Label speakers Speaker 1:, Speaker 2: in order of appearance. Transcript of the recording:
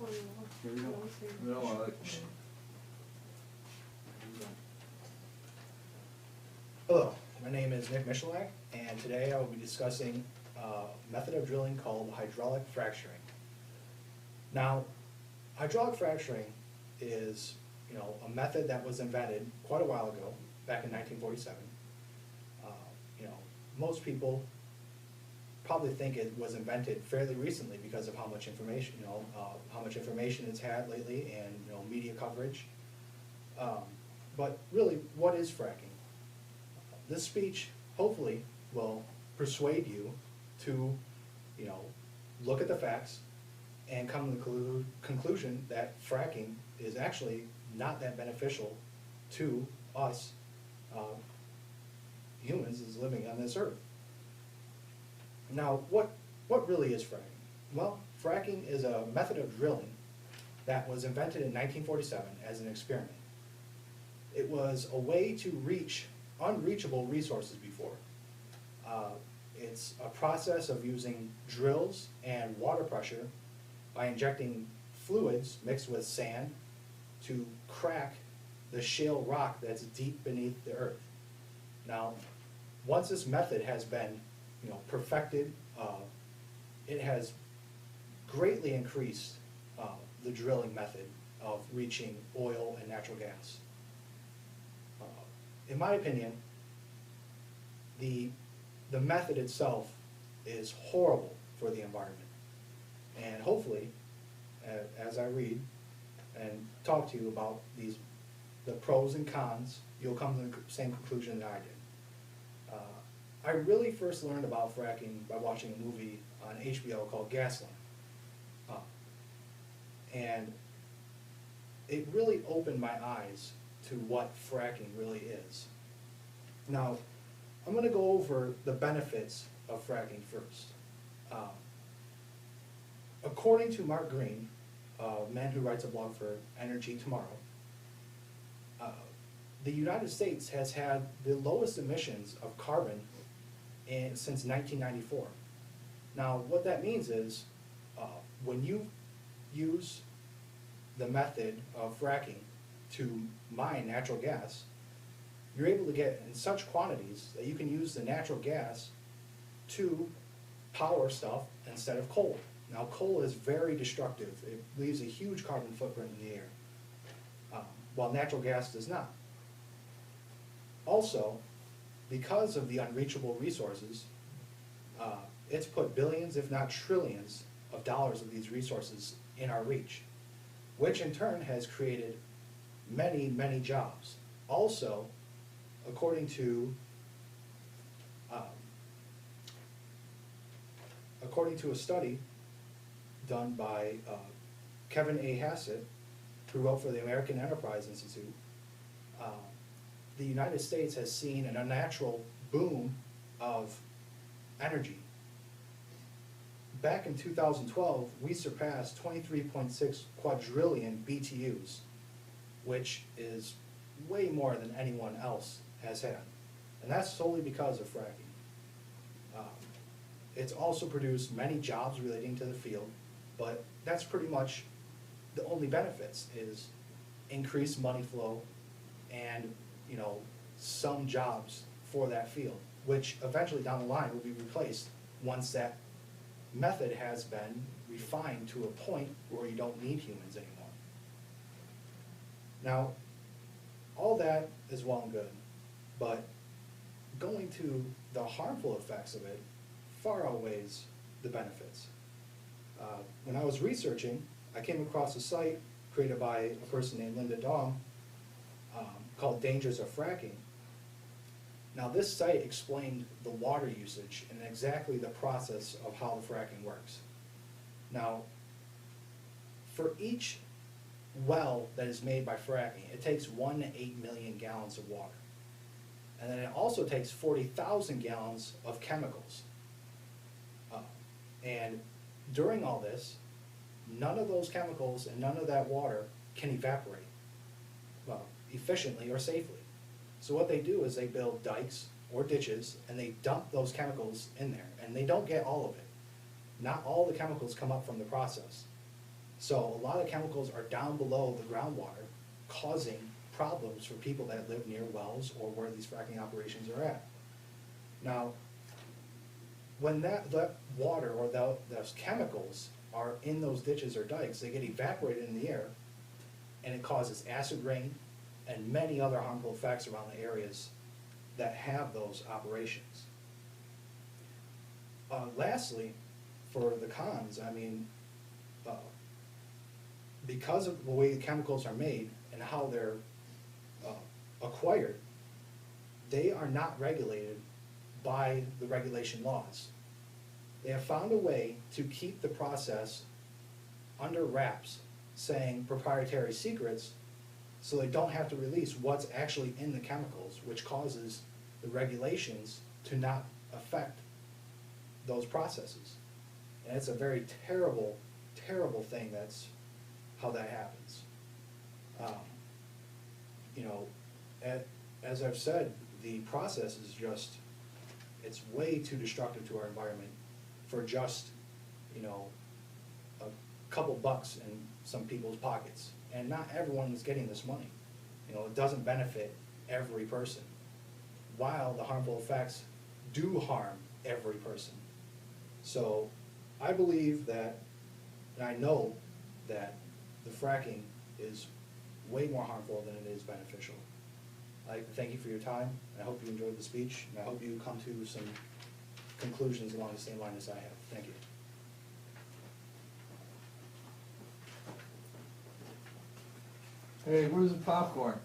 Speaker 1: Here we go. No,
Speaker 2: Hello, my name is Nick Michalak, and today I will be discussing a method of drilling called hydraulic fracturing. Now, hydraulic fracturing is, a method that was invented quite a while ago, back in 1947. Most people probably think it was invented fairly recently because of how much information, how much information it's had lately and, media coverage. But really, what is fracking? This speech, hopefully, will persuade you to, look at the facts and come to the conclusion that fracking is actually not that beneficial to us humans is living on this earth. Now, what really is fracking? Well, fracking is a method of drilling that was invented in 1947 as an experiment. It was a way to reach unreachable resources before. It's a process of using drills and water pressure by injecting fluids mixed with sand to crack the shale rock that's deep beneath the earth. Now, once this method has been, perfected, it has greatly increased the drilling method of reaching oil and natural gas. In my opinion, the method itself is horrible for the environment. And hopefully, as I read and talk to you about the pros and cons, you'll come to the same conclusion that I did. I really first learned about fracking by watching a movie on HBO called Gaslight. And it really opened my eyes to what fracking really is. Now, I'm going to go over the benefits of fracking first. According to Mark Green, a man who writes a blog for Energy Tomorrow, the United States has had the lowest emissions of carbon since 1994. Now, what that means is when you use the method of fracking to mine natural gas, you're able to get in such quantities that you can use the natural gas to power stuff instead of coal. Now, coal is very destructive. It leaves a huge carbon footprint in the air, while natural gas does not. Also, because of the unreachable resources, it's put billions, if not trillions, of dollars of these resources in our reach, which in turn has created many, many jobs. Also, according to a study done by Kevin A. Hassett, who wrote for the American Enterprise Institute, the United States has seen an unnatural boom of energy. Back in 2012, we surpassed 23.6 quadrillion BTUs, which is way more than anyone else has had. And that's solely because of fracking. It's also produced many jobs relating to the field, but that's pretty much the only benefits is increased money flow and some jobs for that field, which eventually down the line will be replaced once that method has been refined to a point where you don't need humans anymore. Now, all that is well and good, but going to the harmful effects of it far outweighs the benefits. When I was researching, I came across a site created by a person named Linda Dong called Dangers of Fracking. Now, this site explained the water usage and exactly the process of how the fracking works. Now, for each well that is made by fracking, it takes 1 to 8 million gallons of water. And then it also takes 40,000 gallons of chemicals. And during all this, none of those chemicals and none of that water can evaporate efficiently or safely. So what they do is they build dikes or ditches and they dump those chemicals in there, and they don't get all of it. Not all the chemicals come up from the process. So a lot of chemicals are down below the groundwater, causing problems for people that live near wells or where these fracking operations are at. Now, when that water or those chemicals are in those ditches or dikes, they get evaporated in the air, and it causes acid rain and many other harmful effects around the areas that have those operations. Lastly, for the cons, I mean, because of the way the chemicals are made and how they're acquired, they are not regulated by the regulation laws. They have found a way to keep the process under wraps, saying proprietary secrets, so they don't have to release what's actually in the chemicals, which causes the regulations to not affect those processes. And it's a very terrible, terrible thing. That's how that happens. You know, as I've said, the process is just, it's way too destructive to our environment for just, you know, a couple bucks in some people's pockets. And not everyone is getting this money. You know, it doesn't benefit every person, while the harmful effects do harm every person. So I believe that, and I know that the fracking is way more harmful than it is beneficial. I'd like to thank you for your time. I hope you enjoyed the speech, and I hope you come to some conclusions along the same line as I have. Thank you.
Speaker 1: Hey, where's the popcorn?